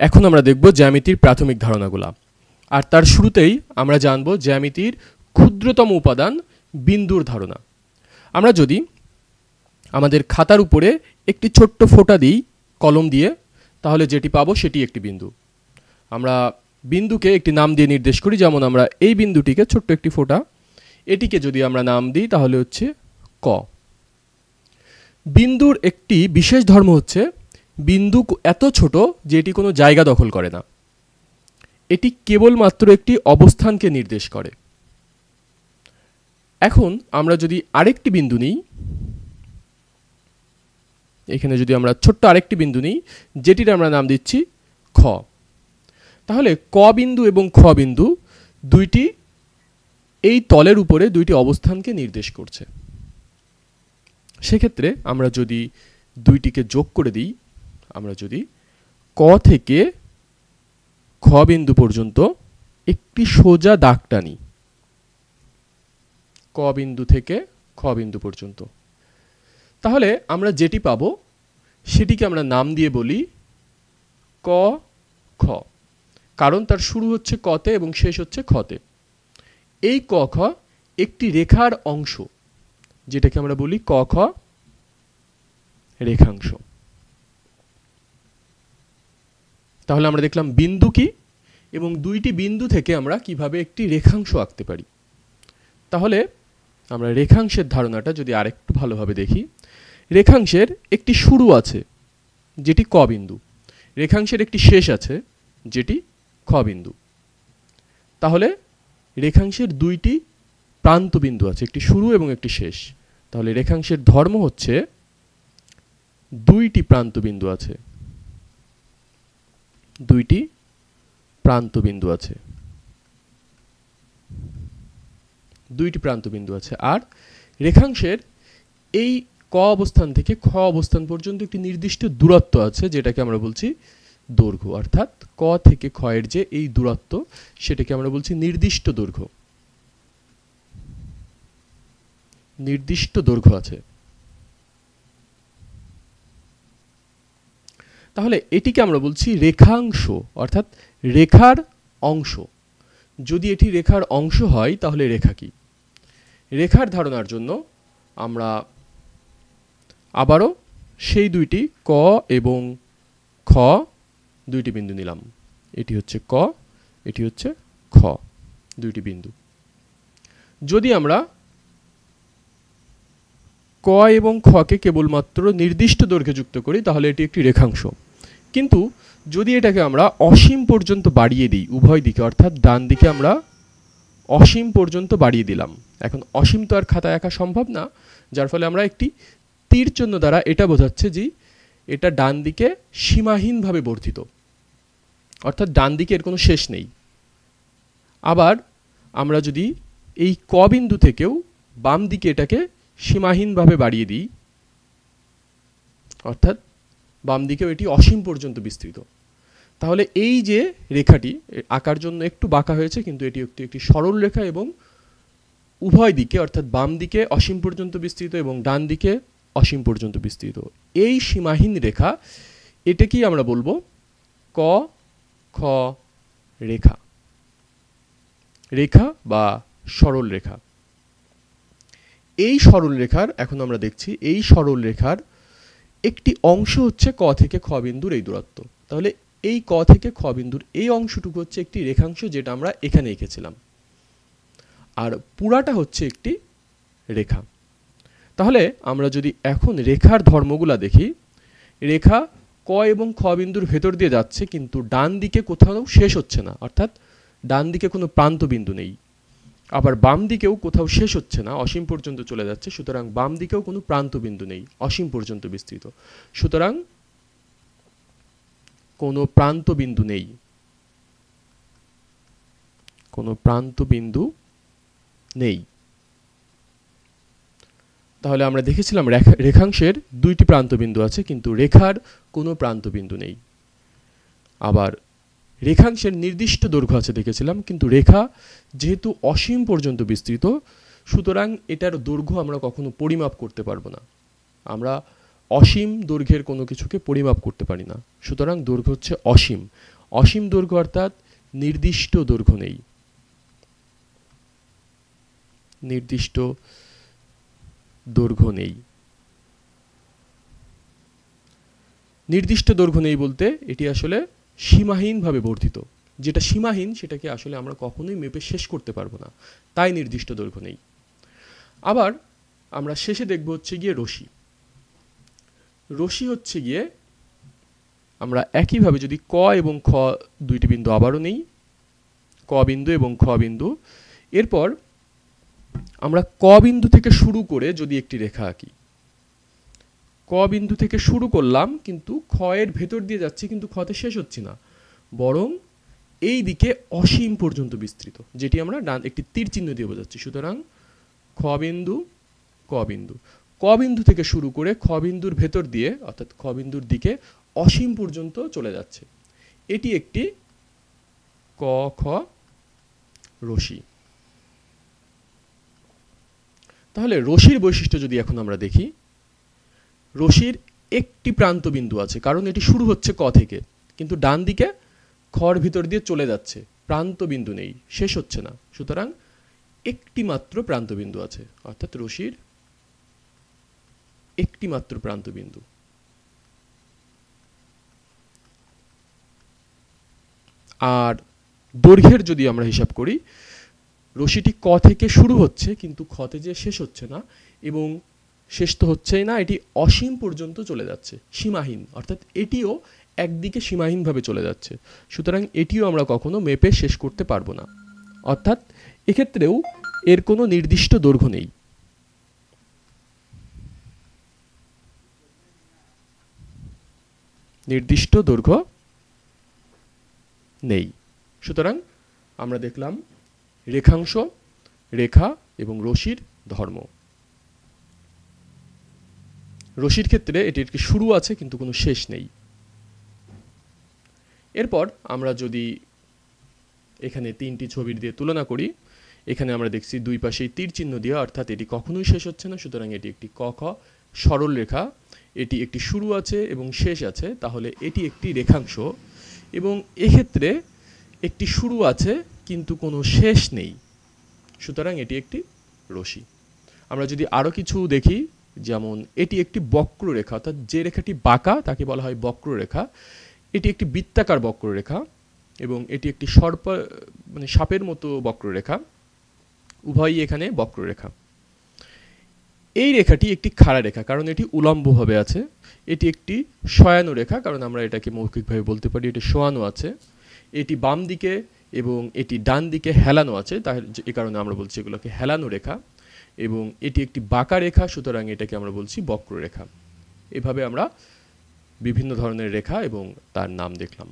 এখন আমরা দেখব জ্যামিতির প্রাথমিক ধারণাগুলো। আর তার শুরুতেই আমরা জানব জ্যামিতির ক্ষুদ্রতম উপাদান বিন্দুর ধারণা। আমরা যদি আমাদের খাতার উপরে একটি ছোট্ট ফোঁটা দিই কলম দিয়ে, তাহলে যেটি পাবো সেটি একটি বিন্দু। আমরা বিন্দুকে একটি নাম দিয়ে নির্দেশ করি, যেমন আমরা এই বিন্দুটিকে ছোট্ট একটি ফোঁটা, এটিকে যদি আমরা নাম দিই তাহলে হচ্ছে ক। বিন্দুর একটি বিশেষ ধর্ম হচ্ছে বিন্দু এত ছোট যে এটি কোনো জায়গা দখল করে না, এটি কেবলমাত্র একটি অবস্থানকে নির্দেশ করে। এখন আমরা যদি আরেকটি বিন্দু নিই, এখানে যদি আমরা ছোট্ট আরেকটি বিন্দু নিই যেটির আমরা নাম দিচ্ছি খ, তাহলে ক বিন্দু এবং খ বিন্দু দুইটি এই তলের উপরে দুইটি অবস্থানকে নির্দেশ করছে। সেক্ষেত্রে আমরা যদি দুইটিকে যোগ করে দিই, আমরা যদি ক থেকে খ বিন্দু পর্যন্ত একটি সোজা দাগ টানি, ক বিন্দু থেকে খ বিন্দু পর্যন্ত, তাহলে আমরা যেটি পাবো সেটিকে আমরা নাম দিয়ে বলি ক খ, কারণ তার শুরু হচ্ছে কতে এবং শেষ হচ্ছে খতে। এই ক খ একটি রেখার অংশ, যেটাকে আমরা বলি ক খ রেখাংশ। তাহলে আমরা দেখলাম বিন্দু কি এবং দুইটি বিন্দু থেকে আমরা কিভাবে একটি রেখাংশ আঁকতে পারি। তাহলে আমরা রেখাংশের ধারণাটা যদি আরেকটু ভালোভাবে দেখি, রেখাংশের একটি শুরু আছে যেটি ক বিন্দু, রেখাংশের একটি শেষ আছে যেটি খ বিন্দু। তাহলে রেখাংশের দুইটি প্রান্ত বিন্দু আছে, একটি শুরু এবং একটি শেষ। তাহলে রেখাংশের ধর্ম হচ্ছে দুইটি প্রান্ত বিন্দু আছে, দুইটি প্রান্ত বিন্দু আছে, দুইটি প্রান্ত বিন্দু আছে। আর রেখাংশের এই ক অবস্থান থেকে খ অবস্থান পর্যন্ত একটি নির্দিষ্ট দূরত্ব আছে, যেটাকে আমরা বলছি দৈর্ঘ্য। অর্থাৎ ক থেকে খ এর যে এই দূরত্ব, সেটাকে আমরা বলছি নির্দিষ্ট দৈর্ঘ্য, নির্দিষ্ট দৈর্ঘ্য আছে। তাহলে এটিকে আমরা বলছি রেখাংশ, অর্থাৎ রেখার অংশ। যদি এটি রেখার অংশ হয় তাহলে রেখা কি? রেখার ধারণার জন্য আমরা আবারও সেই দুইটি ক এবং খ দুইটি বিন্দু নিলাম, এটি হচ্ছে ক, এটি হচ্ছে খ, দুইটি বিন্দু। যদি আমরা ক এবং খকে কেবলমাত্র নির্দিষ্ট দৈর্ঘ্যে যুক্ত করি তাহলে এটি একটি রেখাংশ। কিন্তু যদি এটাকে আমরা অসীম পর্যন্ত বাড়িয়ে দিই উভয় দিকে, অর্থাৎ ডান দিকে আমরা অসীম পর্যন্ত বাড়িয়ে দিলাম, এখন অসীম তো আর খাতায় আঁকা সম্ভব না, যার ফলে আমরা একটি তীর চিহ্ন দ্বারা এটা বোঝাচ্ছে যে এটা ডান দিকে সীমাহীনভাবে বর্ধিত, অর্থাৎ ডান দিকে এর কোনো শেষ নেই। আবার আমরা যদি এই ক বিন্দু থেকেও বাম দিকে এটাকে সীমাহীনভাবে বাড়িয়ে দিই, অর্থাৎ বাম দিকেও এটি অসীম পর্যন্ত বিস্তৃত, তাহলে এই যে রেখাটি আঁকার জন্য একটু বাঁকা হয়েছে, কিন্তু এটি একটি সরল রেখা এবং উভয় দিকে অর্থাৎ বাম দিকে অসীম পর্যন্ত বিস্তৃত এবং ডান দিকে অসীম পর্যন্ত বিস্তৃত। এই সীমাহীন রেখা, এটাকেই আমরা বলবো ক খ রেখা, রেখা বা সরল রেখা। এই সরল রেখার, এখন আমরা দেখছি এই সরল রেখার একটি অংশ হচ্ছে ক থেকে খ বিন্দুর এই দূরত্ব। তাহলে এই ক থেকে খ বিন্দুর এই অংশটুকু হচ্ছে একটি রেখাংশ, যেটা আমরা এখানে এঁকেছিলাম, আর পুরাটা হচ্ছে একটি রেখা। তাহলে আমরা যদি এখন রেখার ধর্মগুলা দেখি, রেখা ক এবং খ বিন্দুর ভেতর দিয়ে যাচ্ছে, কিন্তু ডান দিকে কোথাও শেষ হচ্ছে না, অর্থাৎ ডান দিকে কোনো প্রান্ত বিন্দু নেই। আবার বাম দিকেও কোথাও শেষ হচ্ছে না, অসীম পর্যন্ত চলে যাচ্ছে, সুতরাং বাম দিকেও কোনো প্রান্ত বিন্দু নেই, অসীম পর্যন্ত বিস্তৃত, সুতরাং কোনো প্রান্ত বিন্দু নেই, কোনো প্রান্ত বিন্দু নেই। তাহলে আমরা দেখেছিলাম রেখাংশের দুইটি প্রান্ত বিন্দু আছে, কিন্তু রেখার কোনো প্রান্ত বিন্দু নেই। আবার রেখাংশের নির্দিষ্ট দৈর্ঘ্য আছে দেখেছিলাম, কিন্তু রেখা যেহেতু অসীম পর্যন্ত বিস্তৃত, সুতরাং এটার দৈর্ঘ্য আমরা কখনো পরিমাপ করতে পারবো না। আমরা অসীম দৈর্ঘ্যের কোনো কিছুকে পরিমাপ করতে পারি না, সুতরাং দৈর্ঘ্য হচ্ছে অসীম। অসীম দৈর্ঘ্য অর্থাৎ নির্দিষ্ট দৈর্ঘ্য নেই, নির্দিষ্ট দৈর্ঘ্য নেই। নির্দিষ্ট দৈর্ঘ্য নেই বলতে এটি আসলে সীমাহীনভাবে বর্ধিত। যেটা সীমাহীন সেটাকে আসলে আমরা কখনোই মেপে শেষ করতে পারবো না, তাই নির্দিষ্ট দৈর্ঘ্য নেই। আবার আমরা শেষে দেখব হচ্ছে গিয়ে রশি। রশি হচ্ছে গিয়ে আমরা একইভাবে যদি ক এবং খ দুইটি বিন্দু আবারও নেই, ক বিন্দু এবং খ বিন্দু, এরপর আমরা ক বিন্দু থেকে শুরু করে যদি একটি রেখা আঁকি, ক বিন্দু থেকে শুরু করলাম কিন্তু খ এর ভেতর দিয়ে যাচ্ছি, কিন্তু খতে শেষ হচ্ছে না, বরং এই দিকে অসীম পর্যন্ত বিস্তৃত, যেটি আমরা একটি তীর চিহ্ন দিয়ে বোঝাচ্ছি। সুতরাং খ বিন্দু, ক বিন্দু, ক বিন্দু থেকে শুরু করে খ বিন্দুর ভেতর দিয়ে অর্থাৎ খ বিন্দুর দিকে অসীম পর্যন্ত চলে যাচ্ছে, এটি একটি ক খ রশি। তাহলে রশির বৈশিষ্ট্য যদি এখন আমরা দেখি, রশির একটি প্রান্ত বিন্দু আছে, কারণ এটি শুরু হচ্ছে ক থেকে, কিন্তু ডান দিকে খর ভিতর দিয়ে চলে যাচ্ছে, প্রান্ত বিন্দু নেই, শেষ হচ্ছে না, সুতরাং একটি মাত্র প্রান্ত বিন্দু আছে, অর্থাৎ রশির একটি মাত্র প্রান্ত বিন্দু। আর দৈর্ঘ্যের যদি আমরা হিসাব করি, রশিটি ক থেকে শুরু হচ্ছে কিন্তু খতে যে শেষ হচ্ছে না, এবং শেষ তো হচ্ছেই না, এটি অসীম পর্যন্ত চলে যাচ্ছে, সীমাহীন, অর্থাৎ এটিও একদিকে সীমাহীনভাবে চলে যাচ্ছে, সুতরাং এটিও আমরা কখনো মেপে শেষ করতে পারবো না, অর্থাৎ এক্ষেত্রেও এর কোনো নির্দিষ্ট দৈর্ঘ্য নেই। নির্দিষ্ট দৈর্ঘ্য নেই। সুতরাং আমরা দেখলাম রেখাংশ, রেখা এবং রশির ধর্ম। রশির ক্ষেত্রে এটির একটি শুরু আছে কিন্তু কোনো শেষ নেই। এরপর আমরা যদি এখানে তিনটি ছবির দিয়ে তুলনা করি, এখানে আমরা দেখছি দুই পাশেই তীর চিহ্ন দিয়ে, অর্থাৎ এটি কখনোই শেষ হচ্ছে না, সুতরাং এটি একটি ক খ সরল রেখা। এটি একটি শুরু আছে এবং শেষ আছে, তাহলে এটি একটি রেখাংশ, এবং এক্ষেত্রে একটি শুরু আছে কিন্তু কোনো শেষ নেই, সুতরাং এটি একটি রশি। আমরা যদি আরও কিছু দেখি, যেমন এটি একটি বক্ররেখা, অর্থাৎ যে রেখাটি বাঁকা তাকে বলা হয় বক্ররেখা। এটি একটি বৃত্তাকার বক্ররেখা এবং এটি একটি সাপের মতো বক্ররেখা, উভয়ই এখানে বক্ররেখা। এই রেখাটি একটি খাড়া রেখা, কারণ এটি উলম্বভাবে আছে। এটি একটি শয়ানো রেখা, কারণ আমরা এটাকে মৌখিকভাবে বলতে পারি এটি শোয়ানো আছে। এটি বাম দিকে এবং এটি ডান দিকে হেলানো আছে, তাই এই কারণে আমরা বলছি এগুলোকে হেলানো রেখা। এবং এটি একটি বাঁকা রেখা, সুতরাং এটাকে আমরা বলছি বক্ররেখা। এভাবে আমরা বিভিন্ন ধরনের রেখা এবং তার নাম দেখলাম।